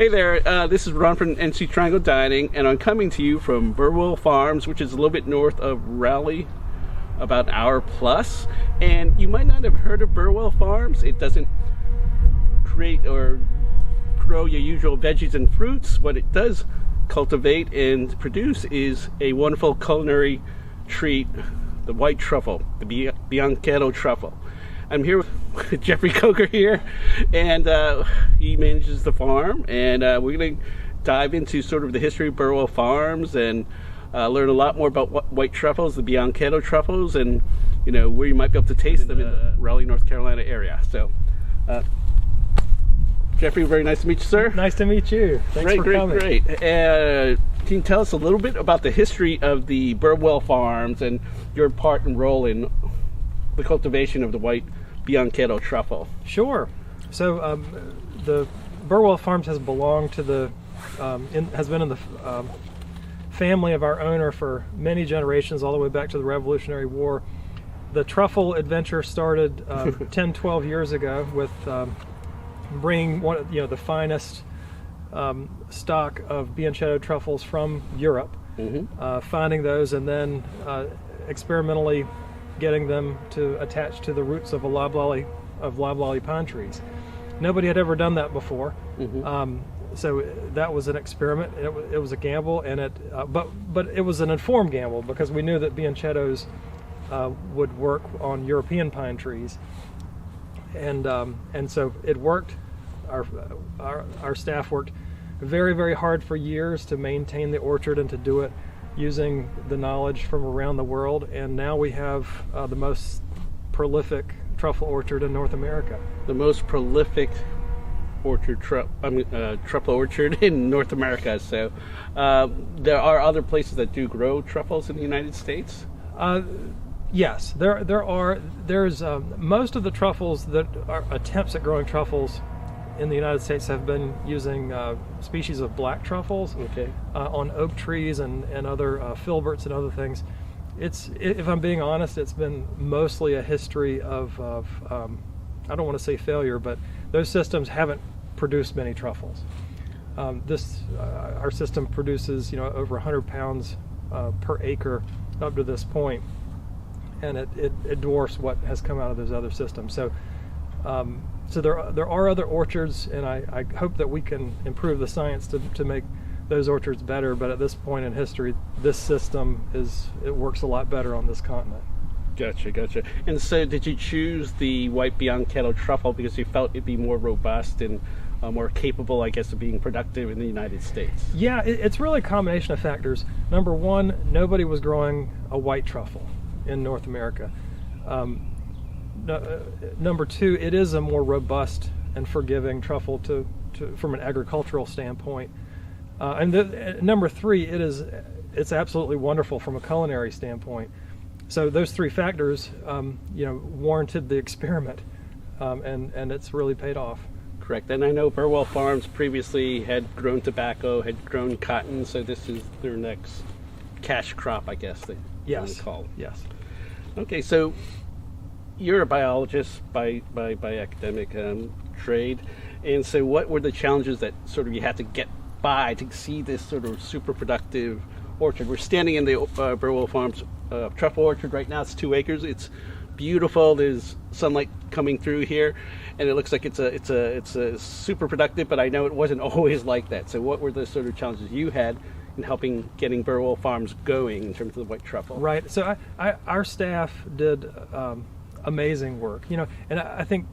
Hey there, this is Ron from NC Triangle Dining, and I'm coming to you from Burwell Farms, which is a little bit north of Raleigh, about an hour plus. And you might not have heard of Burwell Farms. It doesn't create or grow your usual veggies and fruits. What it does cultivate and produce is a wonderful culinary treat, the white truffle, the Bianchetto truffle. I'm here with Jeffrey Coker here, and he manages the farm, and we're going to dive into sort of the history of Burwell Farms and learn a lot more about white truffles, the Bianchetto truffles, and where you might be able to taste them in the Raleigh, North Carolina area. So, Jeffrey, very nice to meet you, sir. Nice to meet you. Thanks for coming. Great. Can you tell us a little bit about the history of the Burwell Farms and your part and role in the cultivation of the white Bianchetto truffle? Sure. So the Burwell Farms has belonged to the has been in the family of our owner for many generations, all the way back to the Revolutionary War. The truffle adventure started 10, 12 years ago with bringing the finest stock of Bianchetto truffles from Europe, finding those, and then experimentally getting them to attach to the roots of loblolly pine trees. Nobody had ever done that before, so that was an experiment. It was a gamble, and but it was an informed gamble because we knew that Bianchettos would work on European pine trees, and so it worked. Our staff worked very, very hard for years to maintain the orchard and to do it using the knowledge from around the world, and now we have the most prolific truffle orchard in North America. The most prolific truffle orchard in North America. So there are other places that do grow truffles in the United States? Yes, there's most of the truffles that are attempts at growing truffles in the United States have been using species of black truffles on oak trees and other filberts and other things. If I'm being honest, it's been mostly a history of I don't want to say failure, but those systems haven't produced many truffles. Our system produces over 100 pounds per acre up to this point, and it dwarfs what has come out of those other systems. So there are other orchards, and I hope that we can improve the science to make those orchards better. But at this point in history, this system works a lot better on this continent. Gotcha. And so, did you choose the white Bianchetto truffle because you felt it'd be more robust and more capable, I guess, of being productive in the United States? Yeah, it's really a combination of factors. Number one, nobody was growing a white truffle in North America. Number two, it is a more robust and forgiving truffle from an agricultural standpoint. Number three, it's absolutely wonderful from a culinary standpoint. So those three factors, warranted the experiment, and it's really paid off. Correct. And I know Burwell Farms previously had grown tobacco, had grown cotton, so this is their next cash crop, I guess that you want to call it. Yes. Okay, so you're a biologist by academic trade, and so what were the challenges that sort of you had to get by to see this sort of super productive orchard? We're standing in the Burwell Farms truffle orchard right now. It's 2 acres. It's beautiful. There's sunlight coming through here, and it looks like it's a super productive. But I know it wasn't always like that. So what were the sort of challenges you had in getting Burwell Farms going in terms of the white truffle? Right. So our staff did amazing work, and I think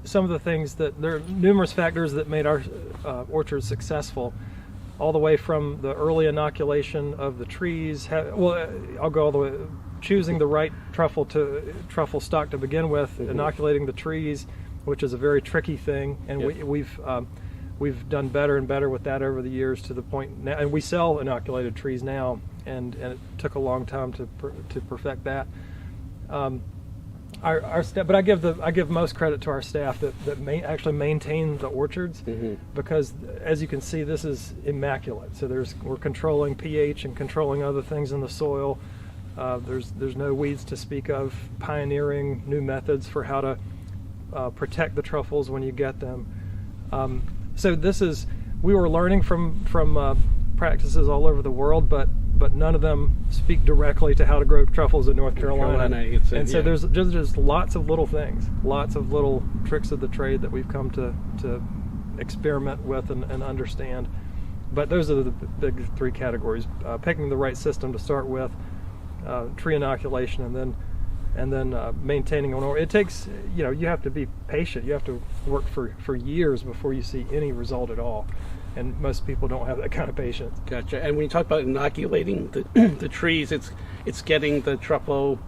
some of the things that there are numerous factors that made our orchard successful, all the way from the early inoculation of the trees. I'll go all the way, choosing the right truffle stock to begin with, inoculating the trees, which is a very tricky thing, and we've done better and better with that over the years to the point now, and we sell inoculated trees now, and it took a long time to perfect that. Our staff, but I give most credit to our staff that actually maintain the orchards, because as you can see, this is immaculate. So we're controlling pH and controlling other things in the soil. There's no weeds to speak of. Pioneering new methods for how to protect the truffles when you get them. So this is we were learning from practices all over the world, but none of them speak directly to how to grow truffles in North Carolina. And so there's just lots of little things, lots of little tricks of the trade that we've come to experiment with and understand. But those are the big three categories: picking the right system to start with, tree inoculation, and then maintaining an order. It takes, you have to be patient. You have to work for years before you see any result at all. And most people don't have that kind of patience. Gotcha. And when you talk about inoculating the trees, it's getting the truffle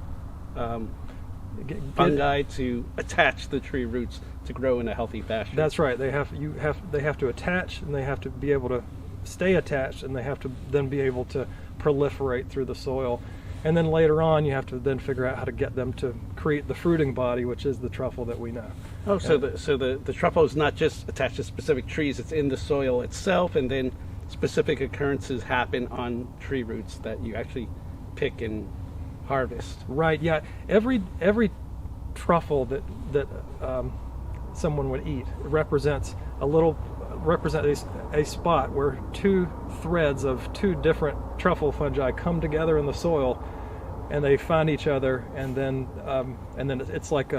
fungi to attach the tree roots to grow in a healthy fashion. That's right. They have to attach, and they have to be able to stay attached, and they have to then be able to proliferate through the soil. And then later on, you have to then figure out how to get them to create the fruiting body, which is the truffle that we know. Oh, so the truffle is not just attached to specific trees; it's in the soil itself, and then specific occurrences happen on tree roots that you actually pick and harvest. Right. Yeah. Every truffle that someone would eat represents a spot where two threads of two different truffle fungi come together in the soil, and they find each other, and then it's like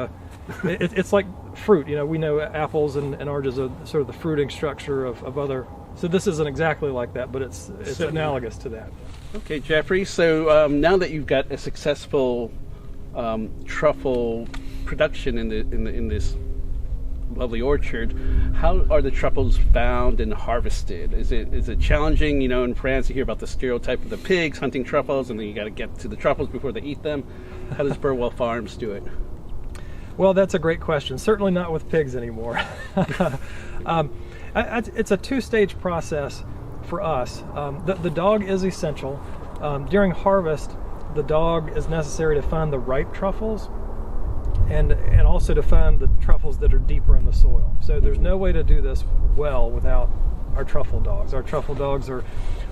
it's like fruit. We know apples and oranges are sort of the fruiting structure of other. So this isn't exactly like that, but it's analogous to that. Okay, Jeffrey. So now that you've got a successful truffle production in this lovely orchard, how are the truffles found and harvested? Is it challenging? In France you hear about the stereotype of the pigs hunting truffles, and then you got to get to the truffles before they eat them. How does Burwell Farms do it? Well, that's a great question. Certainly not with pigs anymore. It's a two-stage process for us. The dog is essential. During harvest, the dog is necessary to find the ripe truffles, and also to find the truffles that are deeper in the soil. So there's no way to do this well without our truffle dogs. Our truffle dogs are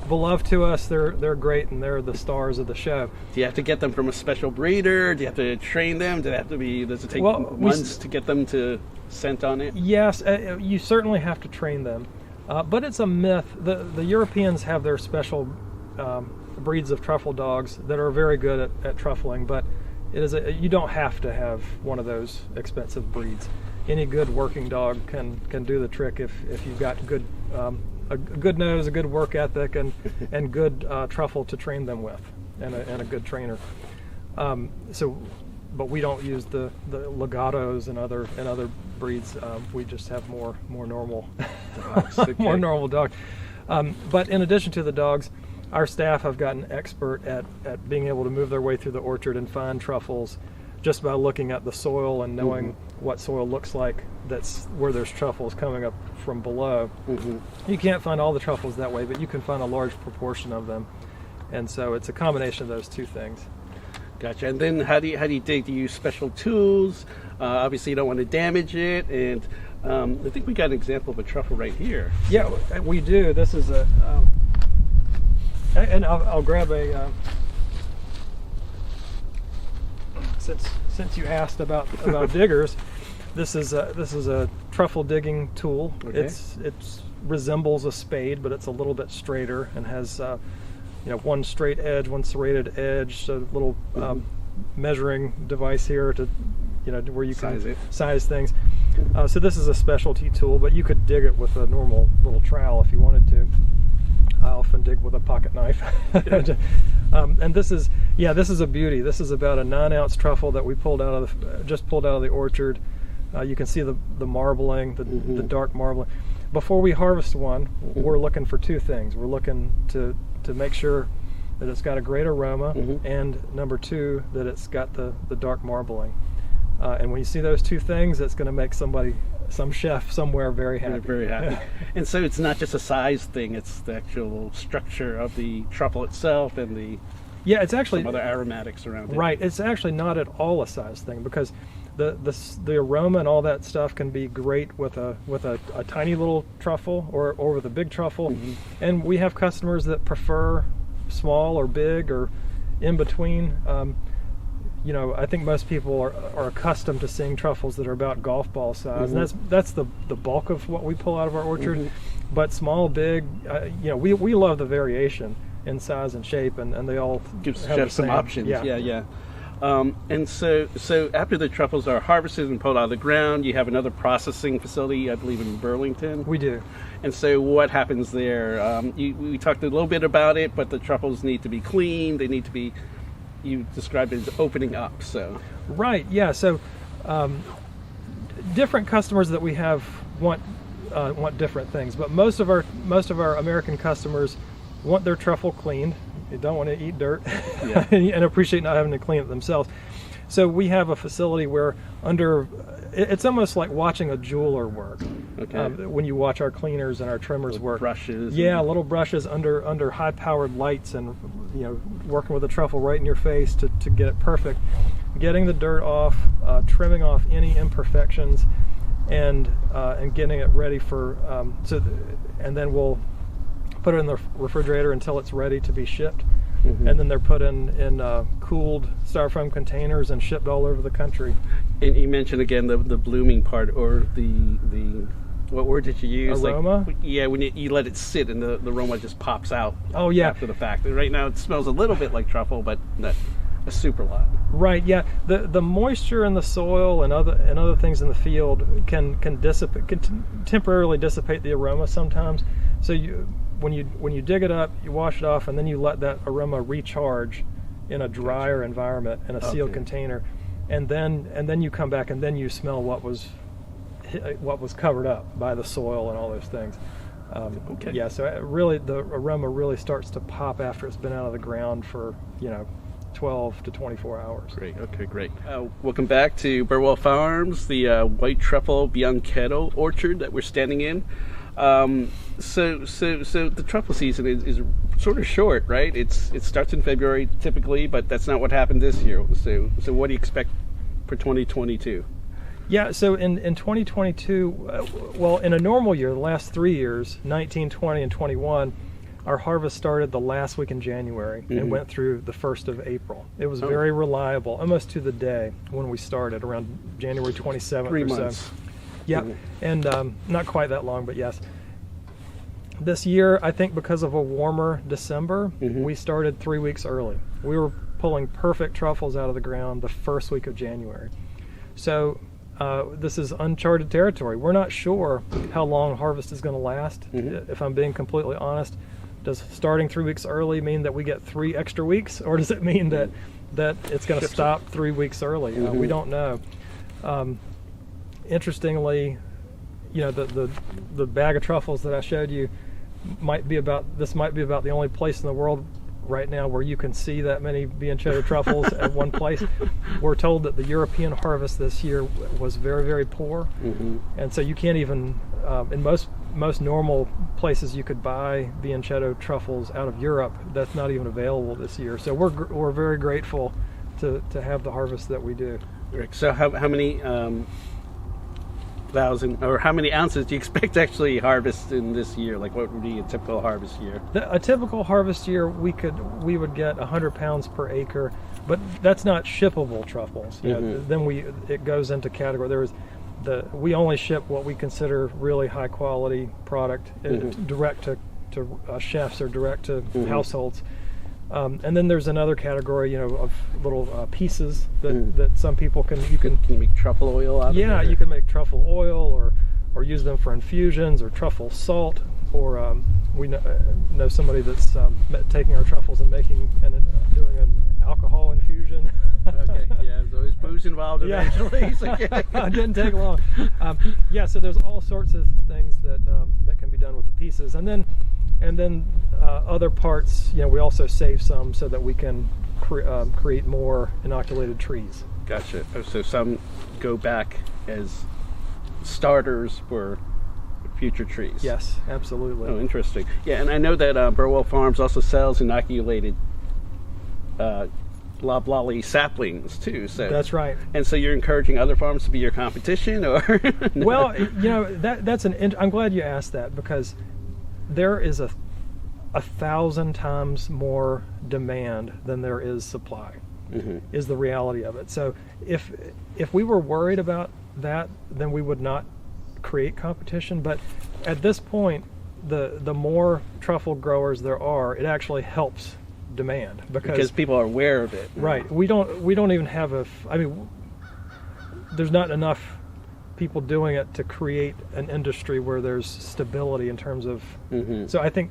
beloved to us. They're great, and they're the stars of the show. Do you have to get them from a special breeder? Do you have to train them? Does it take months to get them to scent on it? Yes, you certainly have to train them. But it's a myth. The Europeans have their special breeds of truffle dogs that are very good at truffling, but you don't have to have one of those expensive breeds. Any good working dog can do the trick if you've got a good nose, a good work ethic, and good truffle to train them with, and a good trainer. But we don't use the legatos and other breeds. We just have more normal dogs. Okay. More normal dogs. But in addition to the dogs, our staff have gotten expert at being able to move their way through the orchard and find truffles just by looking at the soil and knowing what soil looks like that's where there's truffles coming up from below. You can't find all the truffles that way, but you can find a large proportion of them. And so it's a combination of those two things. Gotcha. And then how do you dig? Do you use special tools? Obviously you don't want to damage it. And I think we got an example of a truffle right here. Yeah, we do. This is a... and I'll grab a... Since you asked about diggers, this is a truffle digging tool. Okay. It resembles a spade, but it's a little bit straighter and has one straight edge, one serrated edge, so a little measuring device here to where you can size things. So this is a specialty tool, but you could dig it with a normal little trowel if you wanted to. I often dig with a pocket knife. And this is a beauty. This is about a 9-ounce truffle that we just pulled out of the orchard. You can see the marbling, the dark marbling. Before we harvest one, we're looking for two things. We're looking to make sure that it's got a great aroma, and number two, that it's got the dark marbling. And when you see those two things, that's going to make some chef somewhere very happy. Very happy. And so it's not just a size thing, it's the actual structure of the truffle itself and it's actually some other aromatics around it. Right. It's actually not at all a size thing, because the aroma and all that stuff can be great with a tiny little truffle or with a big truffle. And we have customers that prefer small or big or in between. you know, I think most people are accustomed to seeing truffles that are about golf ball size, and that's the bulk of what we pull out of our orchard. But small, big, you know, we love the variation in size and shape, and they all gives have chefs some options. Yeah. And so after the truffles are harvested and pulled out of the ground, you have another processing facility, I believe, in Burlington. We do. And so what happens there? We talked a little bit about it, but the truffles need to be cleaned. They need to be, you described it as opening up. So right, yeah. So different customers that we have want different things, but most of our American customers want their truffle cleaned. They don't want to eat dirt and appreciate not having to clean it themselves. So we have a facility where it's almost like watching a jeweler work. Okay. When you watch our cleaners and our trimmers work. Brushes. Yeah, little brushes under high-powered lights, and you know, working with a truffle right in your face to get it perfect. Getting the dirt off, trimming off any imperfections, and getting it ready for and then we'll put it in the refrigerator until it's ready to be shipped, and then they're put in cooled styrofoam containers and shipped all over the country. And you mentioned again the blooming part, or the what word did you use? Aroma? Like, yeah, when you let it sit and the aroma just pops out. Oh yeah. After the fact. And right now it smells a little bit like truffle, but not a super lot. Right. Yeah. The moisture in the soil and other things in the field can temporarily dissipate the aroma sometimes. So when you dig it up, you wash it off, and then you let that aroma recharge in a drier environment in a sealed container, and then you come back and then you smell what was covered up by the soil and all those things. Yeah, so really the aroma really starts to pop after it's been out of the ground for 12 to 24 hours. Great. Okay, great. Welcome back to Burwell Farms, the white truffle Bianchetto orchard that we're standing in. So the truffle season is sort of short, right? It starts in February typically, but that's not what happened this year. So what do you expect for 2022? Yeah, so in 2022, well, in a normal year, the last 3 years, 19, 20, and 21, our harvest started the last week in January and went through the 1st of April. It was very reliable, almost to the day when we started, around January 27th 3 or months. so. Yeah, and not quite that long, but yes. This year, I think because of a warmer December, we started 3 weeks early. We were pulling perfect truffles out of the ground the first week of January. So this is uncharted territory. We're not sure how long harvest is going to last, if I'm being completely honest. Does starting 3 weeks early mean that we get 3 extra weeks, or does it mean that it's going to stop 3 weeks early? We don't know. Interestingly, the bag of truffles that I showed you might be about the only place in the world right now where you can see that many Bianchetto truffles at one place. We're told that the European harvest this year was very, very poor, and so you can't even in most normal places you could buy Bianchetto truffles out of Europe. That's not even available this year. So we're very grateful to have the harvest that we do. So how many how many ounces do you expect to actually harvest in this year? Like, what would be a typical harvest year? A typical harvest year, we would get 100 pounds per acre, but that's not shippable truffles. Then it goes into category. We only ship what we consider really high quality product, direct to chefs or direct to households. And then there's another category, of little pieces that some people can you make truffle oil out of it? Yeah, you can make truffle oil or use them for infusions, or truffle salt, or we know somebody that's taking our truffles and doing an alcohol infusion. Okay, yeah, there's always booze involved eventually. So It didn't take long. So there's all sorts of things that can be done with the pieces, and then other parts, we also save some so that we can create more inoculated trees. Gotcha. So some go back as starters for future trees. Yes, absolutely. Oh, interesting. Yeah, and I know that Burwell Farms also sells inoculated loblolly saplings too. So that's right. And so you're encouraging other farms to be your competition, or? No? Well, that's I'm glad you asked that, because there is a 1,000 times more demand than there is supply. is the reality of it. So if we were worried about that, then we would not create competition. But at this point, the more truffle growers there are, it actually helps demand because people are aware of it. Right. We don't even have there's not enough people doing it to create an industry where there's stability in terms of. So I think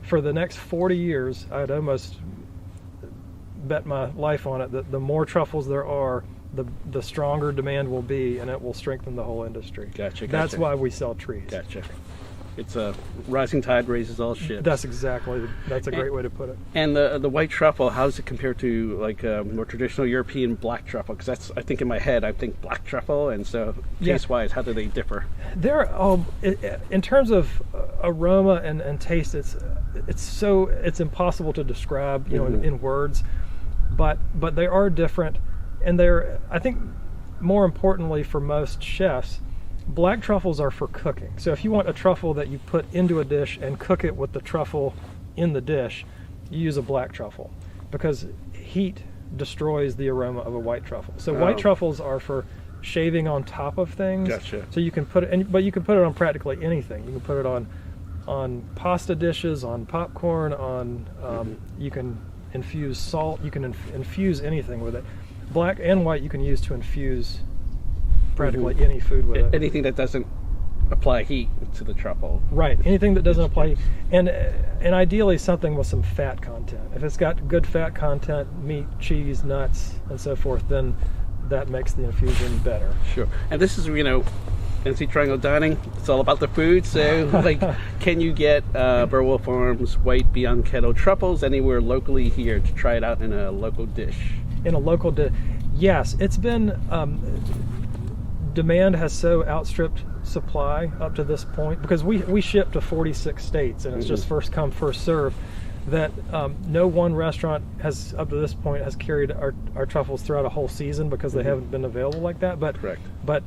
for the next 40 years, I'd almost bet my life on it that the more truffles there are, the stronger demand will be, and it will strengthen the whole industry. Gotcha. That's why we sell trees. Gotcha. It's a rising tide raises all ships. That's a great way to put it. And the white truffle, how does it compare to like more traditional European black truffle? Because that's, I think in my head, I think black truffle, and so taste-wise, how do they differ? They're in terms of aroma and taste, it's impossible to describe, in words, but they are different, and they're, I think, more importantly for most chefs, black truffles are for cooking. So if you want a truffle that you put into a dish and cook it with the truffle in the dish, you use a black truffle because heat destroys the aroma of a white truffle. So white truffles are for shaving on top of things. Gotcha. So you can put it, but you can put it on practically anything. You can put it on pasta dishes, on popcorn, on you can infuse salt. You can infuse anything with it. Black and white you can use to infuse practically any food with it. Anything that doesn't apply heat to the truffle. Right. Anything that doesn't apply heat. And ideally something with some fat content. If it's got good fat content, meat, cheese, nuts, and so forth, then that makes the infusion better. Sure. And this is, NC Triangle Dining. It's all about the food. So, can you get Burwell Farms white Bianchetto truffles anywhere locally here to try it out in a local dish? In a local dish. Yes. It's been... demand has so outstripped supply up to this point because we ship to 46 states and it's just first come first serve, that no one restaurant has up to this point has carried our truffles throughout a whole season because they haven't been available like that. But correct. But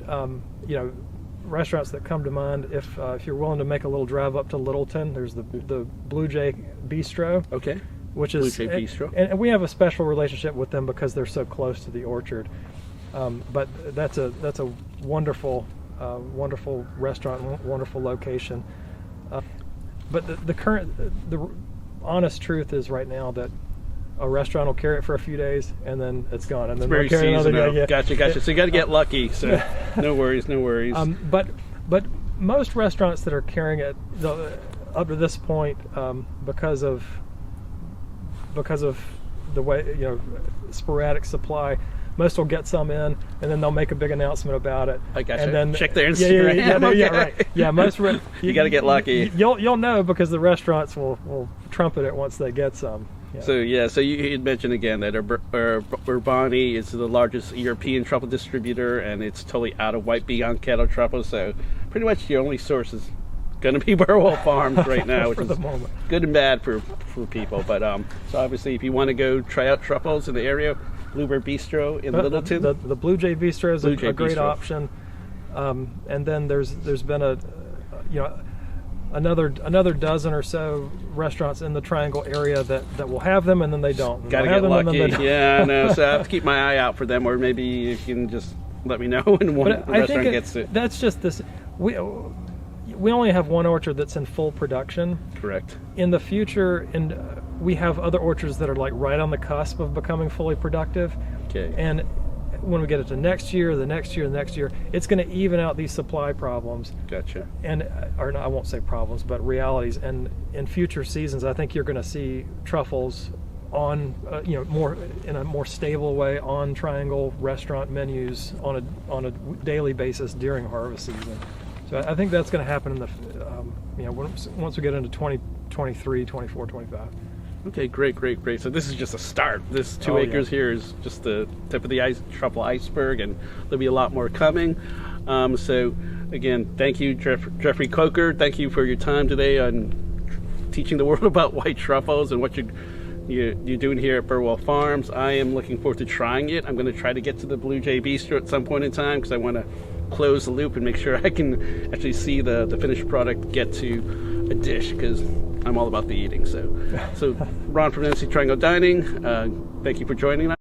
restaurants that come to mind, if you're willing to make a little drive up to Littleton, there's the Blue Jay Bistro. Okay. Which is Blue Jay Bistro. And we have a special relationship with them because they're so close to the orchard. But that's a wonderful restaurant, wonderful location. But the honest truth is right now that a restaurant will carry it for a few days and then it's gone, and then they'll carry another day. Yeah. Gotcha. So you got to get lucky. So no worries. But most restaurants that are carrying it up to this point, because of the way sporadic supply. Most will get some in, and then they'll make a big announcement about it. I gotcha. And then check their Instagram. Yeah, right. Yeah, most you got to get lucky. You'll know because the restaurants will trumpet it once they get some. Yeah. So you had mentioned again that Urbani is the largest European truffle distributor, and it's totally out of white Bianchetto truffle. So pretty much the only source is going to be Burwell Farms right now, which is good and bad for people. But so obviously, if you want to go try out truffles in the area. Bluebird Bistro in Littleton. The Blue Jay Bistro is a great option, and then there's been another dozen or so restaurants in the Triangle area that will have them, and then they don't. Got to get lucky. Yeah, I know. So I have to keep my eye out for them, or maybe you can just let me know when one restaurant gets it. That's just this. We only have one orchard that's in full production. Correct. In the future, we have other orchards that are like right on the cusp of becoming fully productive. Okay. And when we get it to next year, the next year, it's going to even out these supply problems. Gotcha. Or I won't say problems, but realities. And in future seasons, I think you're going to see truffles on, more in a more stable way on Triangle restaurant menus on a daily basis during harvest season. So I think that's going to happen in the, once we get into 2023, 24, 25. Okay, great. So this is just a start. This 2 acres here is just the tip of the truffle iceberg, and there'll be a lot more coming. So again, thank you, Jeffrey Coker. Thank you for your time today on teaching the world about white truffles and what you're doing here at Burwell Farms. I am looking forward to trying it. I'm going to try to get to the Blue Jay Bistro at some point in time because I want to close the loop and make sure I can actually see the finished product get to a dish, because I'm all about the eating. So Ron from NC Triangle Dining, thank you for joining us.